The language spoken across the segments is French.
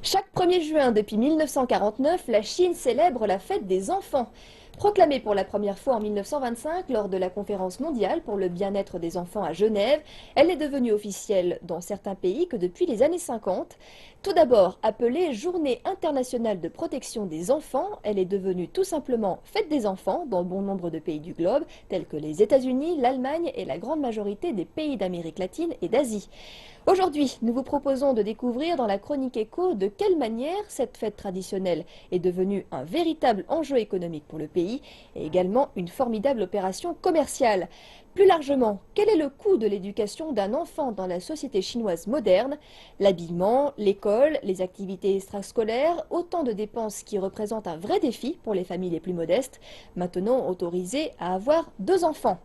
Chaque 1er juin depuis 1949, la Chine célèbre la fête des enfants. Proclamée pour la première fois en 1925 lors de la conférence mondiale pour le bien-être des enfants à Genève, elle est devenue officielle dans certains pays que depuis les années 50. Tout d'abord appelée Journée internationale de protection des enfants, elle est devenue tout simplement Fête des enfants dans bon nombre de pays du globe, tels que les États-Unis, l'Allemagne et la grande majorité des pays d'Amérique latine et d'Asie. Aujourd'hui, nous vous proposons de découvrir dans la chronique écho de quelle manière cette fête traditionnelle est devenue un véritable enjeu économique pour le pays et également une formidable opération commerciale. Plus largement, quel est le coût de l'éducation d'un enfant dans la société chinoise moderne? L'habillement, l'école, les activités extrascolaires, autant de dépenses qui représentent un vrai défi pour les familles les plus modestes, maintenant autorisées à avoir 2 enfants.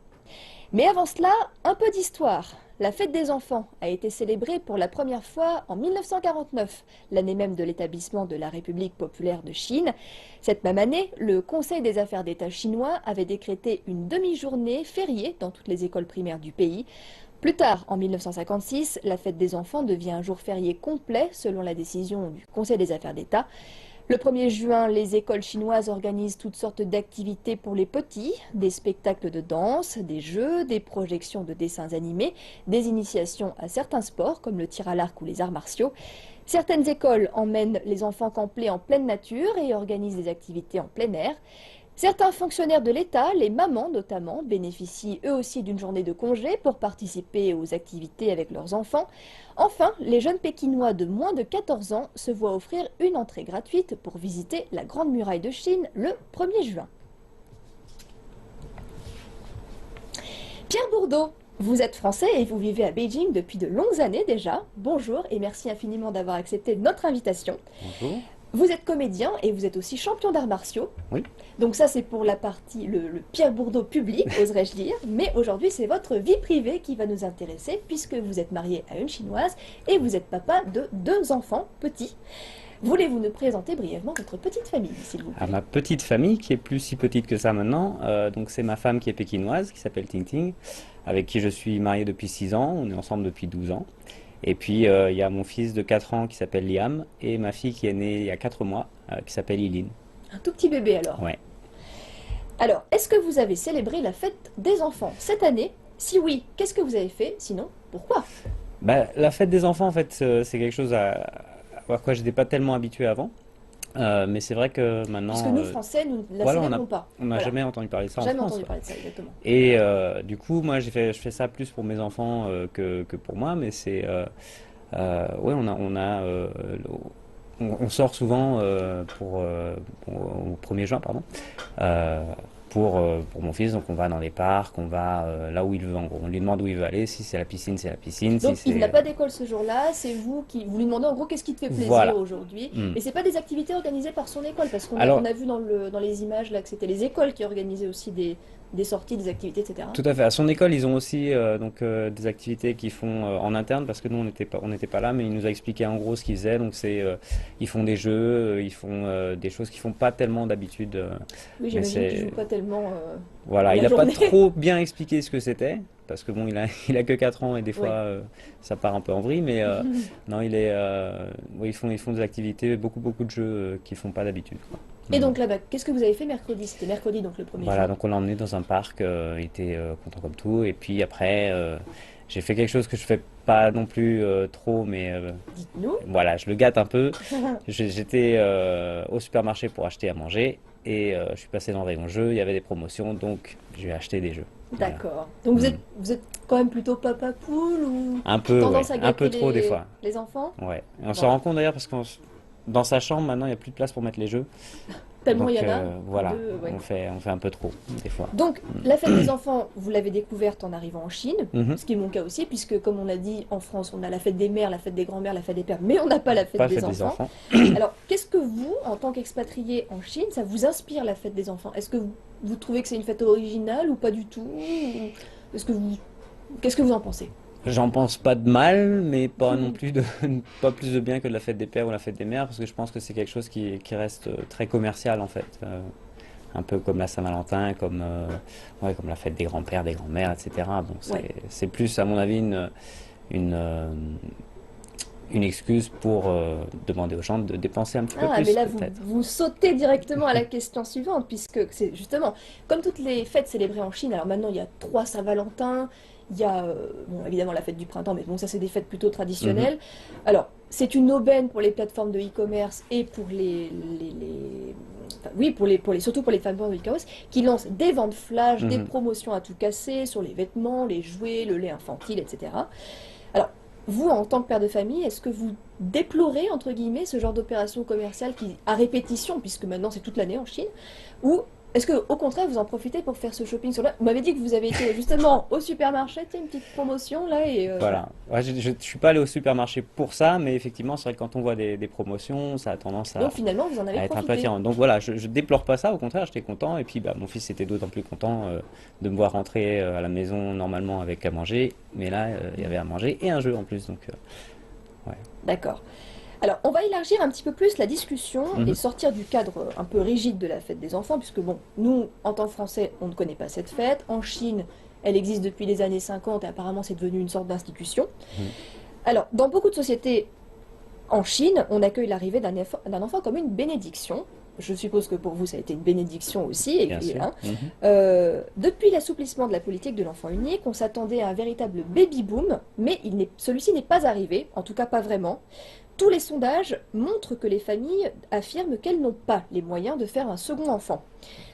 Mais avant cela, un peu d'histoire. La fête des enfants a été célébrée pour la première fois en 1949, l'année même de l'établissement de la République populaire de Chine. Cette même année, le Conseil des affaires d'État chinois avait décrété une demi-journée fériée dans toutes les écoles primaires du pays. Plus tard, en 1956, la fête des enfants devient un jour férié complet selon la décision du Conseil des affaires d'État. Le 1er juin, les écoles chinoises organisent toutes sortes d'activités pour les petits, des spectacles de danse, des jeux, des projections de dessins animés, des initiations à certains sports comme le tir à l'arc ou les arts martiaux. Certaines écoles emmènent les enfants camper en pleine nature et organisent des activités en plein air. Certains fonctionnaires de l'État, les mamans notamment, bénéficient eux aussi d'une journée de congé pour participer aux activités avec leurs enfants. Enfin, les jeunes Pékinois de moins de 14 ans se voient offrir une entrée gratuite pour visiter la Grande Muraille de Chine le 1er juin. Pierre Bourdeau, vous êtes français et vous vivez à Beijing depuis de longues années déjà. Bonjour et merci infiniment d'avoir accepté notre invitation. Bonjour. Vous êtes comédien et vous êtes aussi champion d'arts martiaux. Oui. Donc ça c'est pour la partie, le Pierre Bourdeau public, oserais-je dire. Mais aujourd'hui c'est votre vie privée qui va nous intéresser puisque vous êtes marié à une Chinoise et vous êtes papa de 2 enfants petits. Voulez-vous nous présenter brièvement votre petite famille, s'il vous À plaît? ma petite famille, qui est plus si petite que ça maintenant, donc c'est ma femme qui est pékinoise, qui s'appelle Ting Ting, avec qui je suis marié depuis 6 ans, on est ensemble depuis 12 ans. Et puis il y a mon fils de 4 ans qui s'appelle Liam, et ma fille qui est née il y a 4 mois, qui s'appelle Eileen. Un tout petit bébé alors. Ouais. Alors, est-ce que vous avez célébré la fête des enfants cette année? Si oui, qu'est-ce que vous avez fait? Sinon, pourquoi? Bah, la fête des enfants, en fait, c'est quelque chose à quoi je n'étais pas tellement habitué avant. Mais c'est vrai que Puisque maintenant, nous, Français, nous ne la voilà, célébrons pas. on n'a Voilà. jamais entendu parler de ça en Jamais France. entendu Ouais. parler de ça, exactement. Et du coup, moi, je fais ça plus pour mes enfants que pour moi, mais ouais, on sort souvent au 1er juin, pardon, euh, pour mon fils. Donc on va dans les parcs, on va là où il veut. En gros, on lui demande où il veut aller. Si c'est la piscine, c'est la piscine. Si Donc, il n'a c'est pas d'école ce jour-là, c'est vous qui... Vous lui demandez en gros qu'est-ce qui te fait plaisir voilà. aujourd'hui. Hmm. Et c'est pas des activités organisées par son école, parce Alors, on a vu dans les images là que c'était les écoles qui organisaient aussi des sorties, des activités, etc. tout à fait. À son école, ils ont aussi des activités qu'ils font en interne parce que nous on n'était pas là, mais il nous a expliqué en gros ce qu'ils faisaient. Donc ils font des jeux, ils font des choses qu'ils font pas tellement d'habitude. Oui, Mais j'imagine qu'il c'est joue pas tellement Voilà, il la n'a pas journée. trop bien expliqué ce que c'était, parce que bon, il a que 4 ans et des fois Oui. ça part un peu en vrille, mais non, ouais, ils font des activités, beaucoup de jeux qu'ils font pas d'habitude, quoi. Et Mm. donc là-bas, qu'est-ce que vous avez fait mercredi? C'était mercredi, donc le 1er Voilà, juin. donc on l'a emmené dans un parc, il était content comme tout, et puis après, j'ai fait quelque chose que je fais pas non plus trop, mais Dites-nous. voilà, je le gâte un peu. J'étais au supermarché pour acheter à manger, et je suis passé dans le rayon jeux, il y avait des promotions, donc j'ai acheté des jeux. Voilà. D'accord. Donc Mm. vous êtes quand même plutôt papa poule ou Un peu, ouais. tendance à Un peu gâter trop des fois. les enfants? Ouais. Et on s'en Voilà. rend compte d'ailleurs parce que dans sa chambre maintenant il n'y a plus de place pour mettre les jeux. Tellement il y Donc en a voilà, ouais. on fait un peu trop des fois. Donc, la fête des enfants, vous l'avez découverte en arrivant en Chine, Mhm. ce qui est mon cas aussi, puisque comme on l'a dit, en France, on a la fête des mères, la fête des grands-mères, la fête des pères, mais on n'a pas la fête Pas des fait des enfants. enfants. Alors, qu'est-ce que vous, en tant qu'expatrié en Chine, ça vous inspire la fête des enfants? Est-ce que vous trouvez que c'est une fête originale ou pas du tout? Ou est-ce que vous... Qu'est-ce que vous en pensez? J'en pense pas de mal, mais pas non plus pas plus de bien que de la fête des pères ou la fête des mères, parce que je pense que c'est quelque chose qui reste très commercial en fait. Un peu comme la Saint-Valentin, ouais, comme la fête des grands-pères, des grands-mères, etc. Bon, Ouais. c'est plus, à mon avis, une, une excuse pour demander aux gens de dépenser un petit peu Ah, mais plus, là, peut-être. vous sautez directement à la question suivante, puisque c'est justement, comme toutes les fêtes célébrées en Chine, alors maintenant il y a trois Saint-Valentin, il y a bon, évidemment la fête du printemps, mais bon, ça c'est des fêtes plutôt Mhm, traditionnelles. Alors, c'est une aubaine pour les plateformes de e-commerce et pour enfin, oui, surtout pour les plateformes de e-commerce, qui lancent des ventes flash, des mhm. promotions à tout casser sur les vêtements, les jouets, le lait infantile, etc. Alors, vous, en tant que père de famille, est-ce que vous déplorez, entre guillemets, ce genre d'opération commerciale qui, à répétition, puisque maintenant c'est toute l'année en Chine, ou est-ce que, au contraire, vous en profitez pour faire ce shopping sur là? Vous m'avez dit que vous avez été justement au supermarché, tu sais, une petite promotion là, et voilà. Voilà. Ouais, je ne suis pas allé au supermarché pour ça, mais effectivement, c'est vrai que quand on voit des promotions, ça a tendance Donc finalement, vous en avez à être un peu profité. attirant. Donc voilà, je déplore pas ça, au contraire, j'étais content. Et puis bah, mon fils était d'autant plus content de me voir rentrer à la maison normalement avec à manger. Mais là, il y avait à manger et un jeu en plus. Donc ouais. D'accord. Alors, on va élargir un petit peu plus la discussion et Mhm. sortir du cadre un peu rigide de la fête des enfants, puisque bon, nous, en tant que Français, on ne connaît pas cette fête. En Chine, elle existe depuis les années 50 et apparemment c'est devenu une sorte d'institution. Mhm. Alors, dans beaucoup de sociétés en Chine, on accueille l'arrivée d'un enfant comme une bénédiction. Je suppose que pour vous, ça a été une bénédiction aussi. Bien sûr. Hein. Mhm. Depuis l'assouplissement de la politique de l'enfant unique, on s'attendait à un véritable baby-boom, mais celui-ci n'est pas arrivé, en tout cas pas vraiment. Tous les sondages montrent que les familles affirment qu'elles n'ont pas les moyens de faire un second enfant.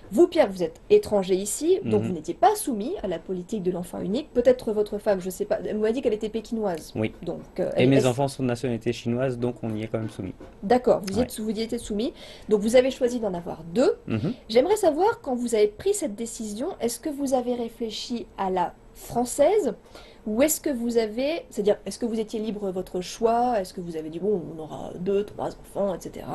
Vous, Pierre, vous êtes étranger ici, donc vous Mhm. n'étiez pas soumis à la politique de l'enfant unique. Peut-être votre femme, je sais pas, elle m'a dit qu'elle était pékinoise. Oui. Donc, Et mes enfants sont de nationalité chinoise, donc on y est quand même soumis. d'accord, Ouais. vous y étiez soumis. Donc vous avez choisi d'en avoir deux. Mhm. J'aimerais savoir, quand vous avez pris cette décision, est-ce que vous avez réfléchi à la française ou est-ce que vous avez, c'est-à-dire, est-ce que vous étiez libre de votre choix? Est-ce que vous avez dit, bon, on aura deux, trois enfants, etc.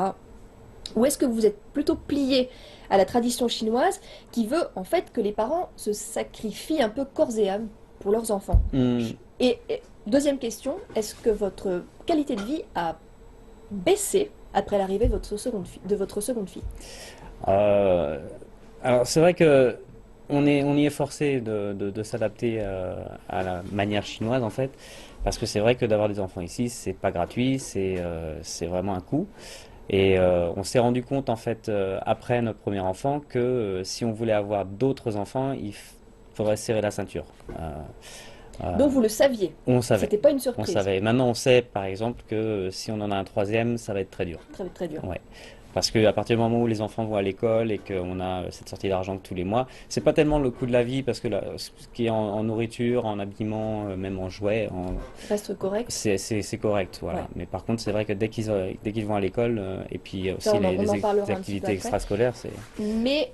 Ou est-ce que vous êtes plutôt plié à la tradition chinoise qui veut en fait que les parents se sacrifient un peu corps et âme pour leurs enfants? Hmm. Et deuxième question, est-ce que votre qualité de vie a baissé après l'arrivée de votre seconde fille? Euh, alors c'est vrai que on y est forcé de s'adapter à la manière chinoise en fait, parce que c'est vrai que d'avoir des enfants ici, c'est pas gratuit, c'est vraiment un coût. Et on s'est rendu compte en fait après notre premier enfant que si on voulait avoir d'autres enfants, faudrait serrer la ceinture. Euh, Donc vous le saviez, on savait, c'était pas une on surprise. savait. Maintenant on sait par exemple que si on en a un troisième, ça va être très dur. Très très dur. Ouais. Parce qu'à partir du moment où les enfants vont à l'école et qu'on a cette sortie d'argent tous les mois, c'est pas tellement le coût de la vie parce que ce qui est en nourriture, en habillement, même en jouets, Reste correct. c'est correct, voilà. Ouais. Mais par contre, c'est vrai que dès qu'ils vont à l'école et puis Ça, aussi on en les parlera un petit peu activités après. extrascolaires, c'est. Mais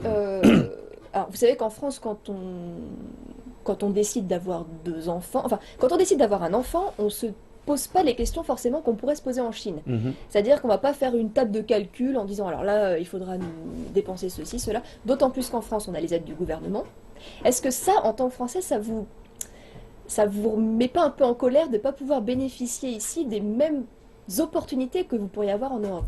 alors, vous savez qu'en France, quand on décide d'avoir deux enfants, enfin, quand on décide d'avoir un enfant, on se pose pas les questions forcément qu'on pourrait se poser en Chine. Mhm. C'est-à-dire qu'on va pas faire une table de calcul en disant alors là, il faudra nous dépenser ceci, cela. D'autant plus qu'en France, on a les aides du gouvernement. Est-ce que ça, en tant que Français, ça vous met pas un peu en colère de ne pas pouvoir bénéficier ici des mêmes opportunités que vous pourriez avoir en Europe?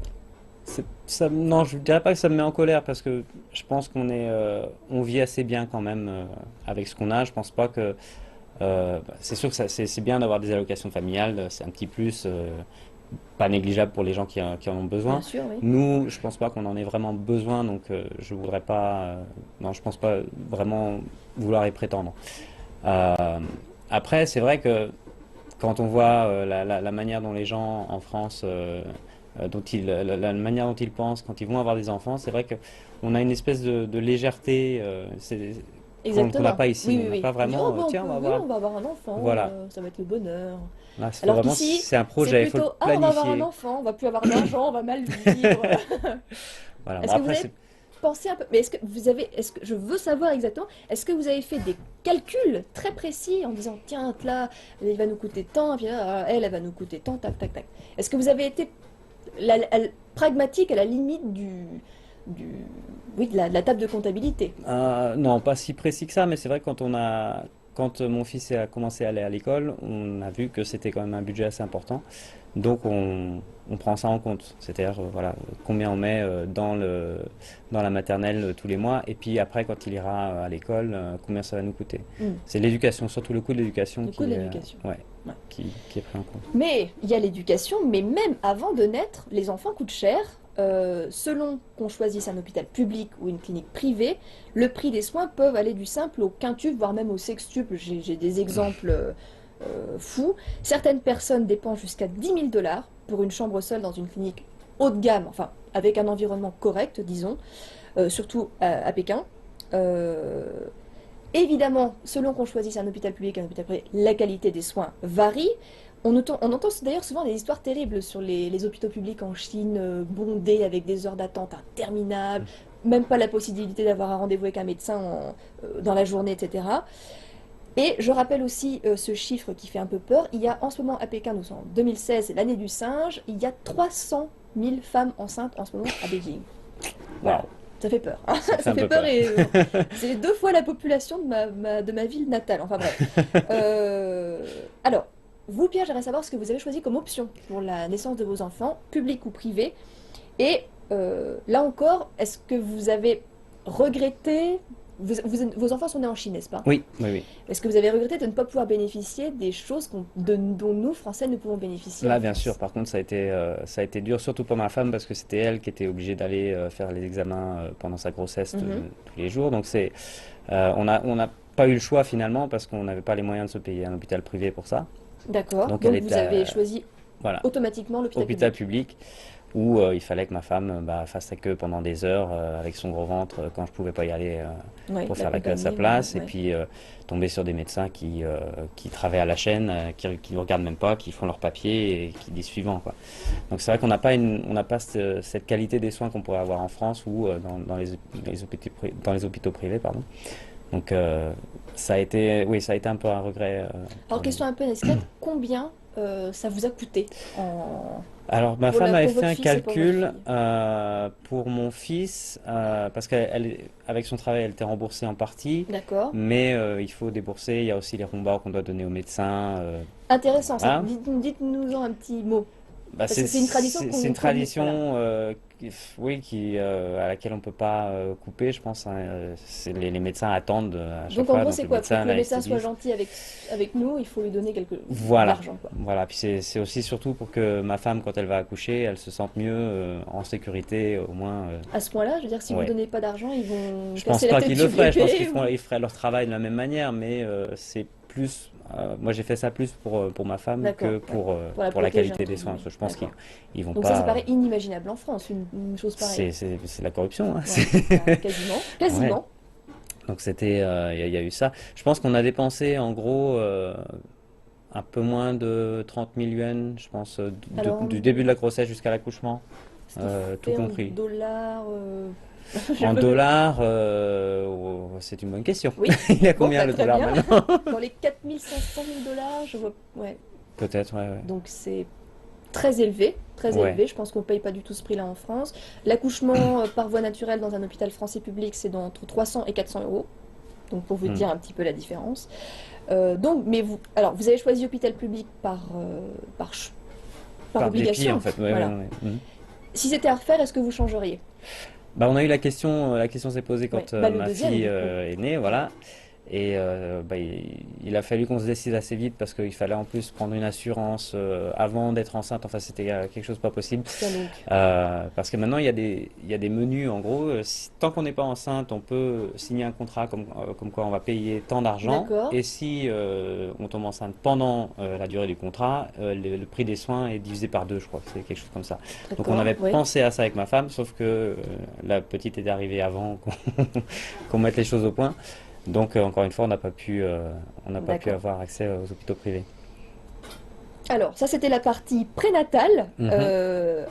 Non, je dirais pas que ça me met en colère parce que je pense on vit assez bien quand même avec ce qu'on a. Je pense pas que c'est sûr que c'est bien d'avoir des allocations familiales, c'est un petit plus pas négligeable pour les gens qui en ont Bien besoin. sûr, oui. Nous, je pense pas qu'on en ait vraiment besoin, donc je voudrais pas, non, je pense pas vraiment vouloir y prétendre. Euh, Après, c'est vrai que quand on voit la manière dont les gens en France, la manière dont ils pensent quand ils vont avoir des enfants, c'est vrai que on a une espèce de légèreté qu'on n'a Exactement. pas ici. Oui, On oui, n'a oui. pas On dit, oh, vraiment, bah, tiens, on va oui, avoir. on va avoir un enfant, Voilà. ça va être le bonheur. Là, Alors vraiment, qu'ici, c'est un c'est projet, il faut le plutôt, ah, on va avoir un planifier. enfant, on va plus avoir d'argent, on va mal vivre. Voilà. Bon, Est-ce que vous après, avez pensé un peu, mais est-ce que je veux savoir exactement, est-ce que vous avez fait des calculs très précis en disant, tiens, là, il va nous coûter tant, puis là, elle va nous coûter tant, tac, tac, tac. Est-ce que vous avez été pragmatique à la limite du, oui, de la table de comptabilité? non, pas si précis que ça, mais c'est vrai que quand on a quand mon fils a commencé à aller à l'école, on a vu que c'était quand même un budget assez important. Donc on prend ça en compte. C'est-à-dire voilà, combien on met dans la maternelle tous les mois. Et puis après, quand il ira à l'école, combien ça va nous coûter. Hmm. C'est l'éducation, surtout le coût de l'éducation Le coût de l'éducation. ouais, Ouais. qui est pris en compte. Mais il y a l'éducation, mais même avant de naître, les enfants coûtent cher. Selon qu'on choisisse un hôpital public ou une clinique privée, le prix des soins peuvent aller du simple au quintuple, voire même au sextuple. J'ai des exemples fous. Certaines personnes dépensent jusqu'à 10 000 $ pour une chambre seule dans une clinique haut de gamme, enfin avec un environnement correct, disons, surtout à Pékin. Euh, Évidemment, selon qu'on choisisse un hôpital public ou un hôpital privé, la qualité des soins varie. On entend d'ailleurs souvent des histoires terribles sur les hôpitaux publics en Chine, bondés avec des heures d'attente interminables, même pas la possibilité d'avoir un rendez-vous avec un médecin dans la journée, etc. Et je rappelle aussi ce chiffre qui fait un peu peur. Il y a en ce moment à Pékin, nous sommes en 2016, l'année du singe, il y a 300 000 femmes enceintes en ce moment à Beijing. Voilà. Waouh. Ça fait peur. Ça fait Ça un fait peu peur peur. et c'est 2 fois la population de ma ville natale. Enfin bref. Alors, vous, Pierre, j'aimerais savoir ce que vous avez choisi comme option pour la naissance de vos enfants, public ou privé. Et là encore, est-ce que vous avez regretté... vos enfants sont nés en Chine, n'est-ce pas? Oui, oui, oui. Est-ce que vous avez regretté de ne pas pouvoir bénéficier des choses dont nous, Français, nous pouvons bénéficier Là, en bien France? sûr, par contre, ça a été dur, surtout pour ma femme, parce que c'était elle qui était obligée d'aller faire les examens pendant sa grossesse Mhm. tous les jours. Donc, on n'a pas eu le choix finalement, parce qu'on n'avait pas les moyens de se payer un hôpital privé pour ça. D'accord. Donc, elle Donc vous était, avez choisi voilà, automatiquement l'hôpital hôpital public. public, où il fallait que ma femme fasse sa queue pendant des heures avec son gros ventre quand je pouvais pas y aller Oui, pour faire la queue à sa l'accompagner, place, et ouais. puis tomber sur des médecins qui travaillent à la chaîne, qui ne regardent même pas, qui font leur papier et qui disent suivant, quoi. Donc c'est vrai qu'on n'a pas cette qualité des soins qu'on pourrait avoir en France ou dans les hôpitaux privés, pardon. Donc oui, ça a été un peu un regret Alors, pour nous. question un peu indiscrète, combien ça vous a coûté Alors, ma femme avait pour fait votre un fils et pour votre calcul fille? pour mon fils, parce qu'avec son travail, elle était remboursée en partie, D'accord. mais il faut débourser. Il y a aussi les rembourses qu'on doit donner au médecin. Intéressant, ça. Voilà. Dites-nous-en un petit mot. Bah, Parce que c'est une tradition c'est une voilà. tradition, oui, à laquelle on peut pas couper, je pense, hein. Les médecins attendent à chaque Donc en fois, gros, donc c'est le quoi? Pour médecin, que le médecin soit l'anesthésiste. gentil avec nous, il faut lui donner de Voilà, l'argent, quoi. voilà. Puis c'est aussi surtout pour que ma femme, quand elle va accoucher, elle se sente mieux, en sécurité, au moins. À ce point-là, je veux dire, si vous Ouais. donnez pas d'argent, ils vont Je pense casser la pas tête qu'ils du le feraient. Je pense bébé. ils feraient leur travail de la même manière, mais c'est plus. Moi, j'ai fait ça plus pour ma femme D'accord, que ouais. Pour la pour la protéger, qualité entre des soins. guillemets. Parce que je pense qu'ils D'accord. ils vont Donc ça pas. paraît inimaginable en France, une chose pareille. C'est la corruption, hein. Ouais, bah, quasiment. Ouais. Quasiment. Donc il y a eu ça. Je pense qu'on a dépensé en gros un peu moins de 30 000 yuan, je pense, Alors, du début de la grossesse jusqu'à l'accouchement, ce qui tout fait en compris. dollars. En dollars, c'est une bonne question. Oui, Il y a bon, combien bah, le très dollar bien. maintenant? Dans les 4 500 000 $, je vois. Ouais. Peut-être, ouais, Donc c'est très élevé, très ouais. Ouais. élevé. Je pense qu'on paye pas du tout ce prix-là en France. L'accouchement par voie naturelle dans un hôpital français public, c'est entre 300 et 400 euros. Donc pour vous Hmm. dire un petit peu la différence. Mais alors vous avez choisi hôpital public par, ch- par Par dépit, en obligation. fait. Ouais, ouais, Voilà. ouais. Mhm. Si c'était à refaire, est-ce que vous changeriez? Bah, on a eu la question s'est posée Ouais. quand Bah le ma deuxième fille du coup. est née, voilà. Et il a fallu qu'on se décide assez vite parce qu'il fallait en plus prendre une assurance avant d'être enceinte. Enfin, c'était quelque chose de pas possible. Tiens donc. Parce que maintenant, il y a des menus. En gros, tant qu'on n'est pas enceinte, on peut signer un contrat comme quoi on va payer tant d'argent. D'accord. Et si on tombe enceinte pendant la durée du contrat, le prix des soins est divisé par deux, je crois. C'est quelque chose comme ça. Donc on D'accord. avait Oui. pensé à ça avec ma femme, sauf que la petite est arrivée avant qu'on mette les choses au point. Donc encore une fois, on n'a pas pu D'accord. avoir accès aux hôpitaux privés. Alors, ça c'était la partie prénatale. Mhm.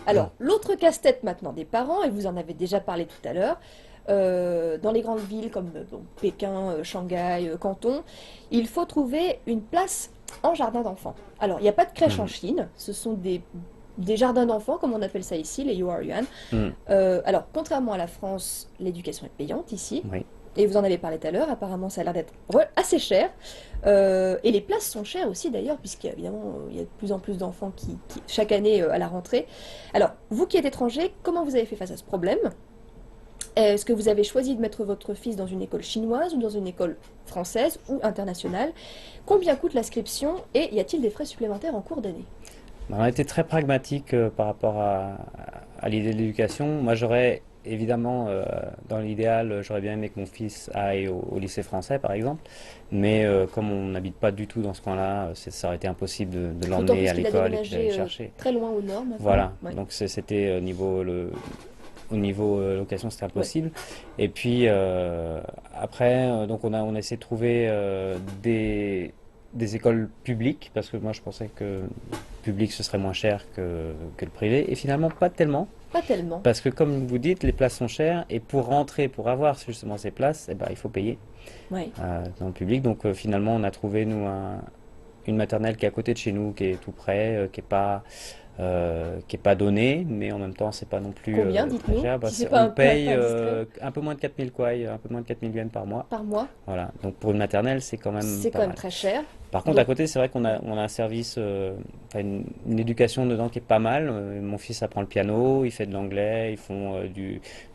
Alors, l'autre casse-tête maintenant des parents, et vous en avez déjà parlé tout à l'heure, dans les grandes villes comme bon, Pékin, Shanghai, Canton, il faut trouver une place en jardin d'enfants. Alors, il n'y a pas de crèche en Mhm. Chine, ce sont des jardins d'enfants, comme on appelle ça ici, les Yuan. Mhm. Alors, contrairement à la France, l'éducation est payante ici. Oui. Et vous en avez parlé tout à l'heure, apparemment ça a l'air d'être assez cher. Et les places sont chères aussi d'ailleurs, puisqu'évidemment il y a de plus en plus d'enfants chaque année à la rentrée. Alors, vous qui êtes étranger, comment vous avez fait face à ce problème? Est-ce que vous avez choisi de mettre votre fils dans une école chinoise ou dans une école française ou internationale? Combien coûte l'inscription et y a-t-il des frais supplémentaires en cours d'année? On a été très pragmatique par rapport à l'idée de l'éducation. Moi, j'aurais évidemment, dans l'idéal, j'aurais bien aimé que mon fils aille au lycée français, par exemple. Mais comme on n'habite pas du tout dans ce coin-là, ça aurait été impossible de D'autant l'emmener plus à qu'il a l'école et puis d'aller le déménagé chercher. très loin au nord maintenant. Voilà, Ouais. donc c'était au niveau location, c'était Ouais. impossible. Et puis après, donc on a essayé de trouver des écoles publiques, parce que moi je pensais que le public ce serait moins cher que le privé, et finalement pas tellement, Pas tellement. parce que comme vous dites, les places sont chères, et pour rentrer, pour avoir justement ces places, eh ben, il faut payer Ouais. dans le public. Donc finalement on a trouvé nous une maternelle qui est à côté de chez nous, qui est tout près, qui est pas donné, mais en même temps, c'est pas non plus Combien, très dites-nous, cher. si c'est pas On un peu paye indiscret, un peu moins de 4000 kouai, un peu moins de 4000 yuan par mois. par mois? Voilà. Donc pour une maternelle, c'est quand même C'est pas quand même mal. très cher. Par contre, à Donc, côté, c'est vrai qu'on a un service, enfin, une éducation dedans qui est pas mal. Mon fils apprend le piano, il fait de l'anglais,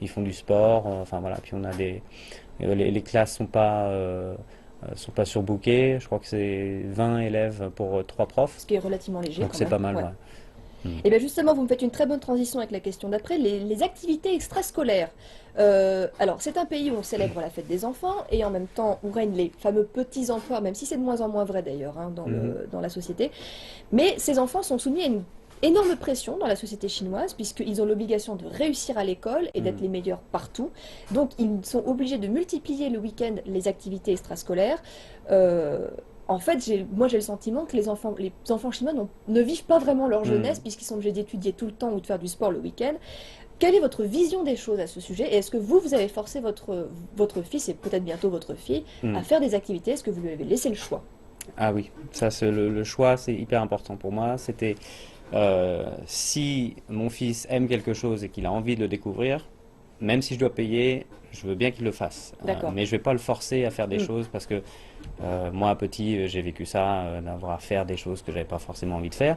ils font du sport. Enfin voilà. Puis on a les classes sont pas surbookées. Je crois que c'est 20 élèves pour 3 profs. ce qui est relativement léger Donc quand c'est même. pas mal, Ouais. ouais. Mm. Et bien justement, vous me faites une très bonne transition avec la question d'après, les activités extrascolaires. Alors, c'est un pays où on célèbre la fête des enfants et en même temps où règnent les fameux petits emplois, même si c'est de moins en moins vrai d'ailleurs hein, Mhm. dans la société. Mais ces enfants sont soumis à une énorme pression dans la société chinoise puisqu'ils ont l'obligation de réussir à l'école et d'être Mhm. les meilleurs partout. Donc, ils sont obligés de multiplier le week-end les activités extrascolaires. Euh, En fait, moi j'ai le sentiment que les enfants chinois ne vivent pas vraiment leur jeunesse Mhm. puisqu'ils sont obligés d'étudier tout le temps ou de faire du sport le week-end. Quelle est votre vision des choses à ce sujet? Et est-ce que vous avez forcé votre fils et peut-être bientôt votre fille à Mhm. faire des activités? Est-ce que vous lui avez laissé le choix? Ah oui, ça c'est le choix, c'est hyper important pour moi. C'était si mon fils aime quelque chose et qu'il a envie de le découvrir, même si je dois payer, je veux bien qu'il le fasse. D'accord. Mais je vais pas le forcer à faire des Hmm. choses parce que moi, petit, j'ai vécu ça, d'avoir à faire des choses que j'avais pas forcément envie de faire.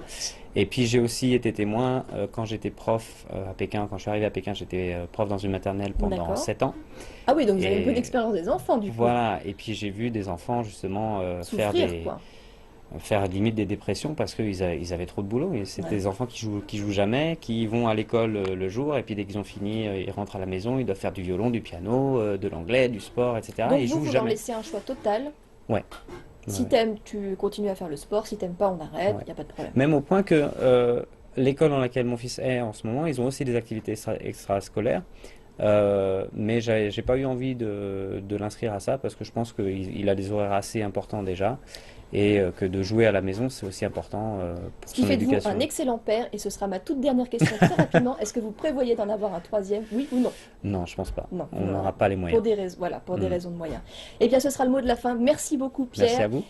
Et puis j'ai aussi été témoin quand j'étais prof à Pékin. Quand je suis arrivé à Pékin, j'étais prof dans une maternelle pendant D'accord. 7 ans. Ah oui, donc vous avez une bonne Et expérience des enfants du coup. voilà. Et puis j'ai vu des enfants justement Souffrir quoi. faire limite des dépressions parce qu'ils avaient trop de boulot. Et c'est Ouais. des enfants qui jouent jamais, qui vont à l'école le jour et puis dès qu'ils ont fini, ils rentrent à la maison, ils doivent faire du violon, du piano, de l'anglais, du sport, etc. Donc Et ils vous, jouent vous leur jamais. laissez un choix total. Ouais. Ouais, Si ouais. t'aimes, tu continues à faire le sport. Si t'aimes pas, on arrête. Ouais. Il n'y a pas de problème. Même au point que l'école dans laquelle mon fils est en ce moment, ils ont aussi des activités extrascolaires. Mais j'ai pas eu envie de l'inscrire à ça parce que je pense qu'il a des horaires assez importants déjà et que de jouer à la maison c'est aussi important pour Ce qui son fait de vous un éducation. excellent père, et ce sera ma toute dernière question très rapidement. Est-ce que vous prévoyez d'en avoir un troisième, oui ou non? Non, je pense pas. Non, On voilà. n'aura pas les Pour moyens. des raisons, voilà, pour des Mm. raisons de moyens. Eh bien, ce sera le mot de la fin. Merci beaucoup, Merci Pierre. à vous.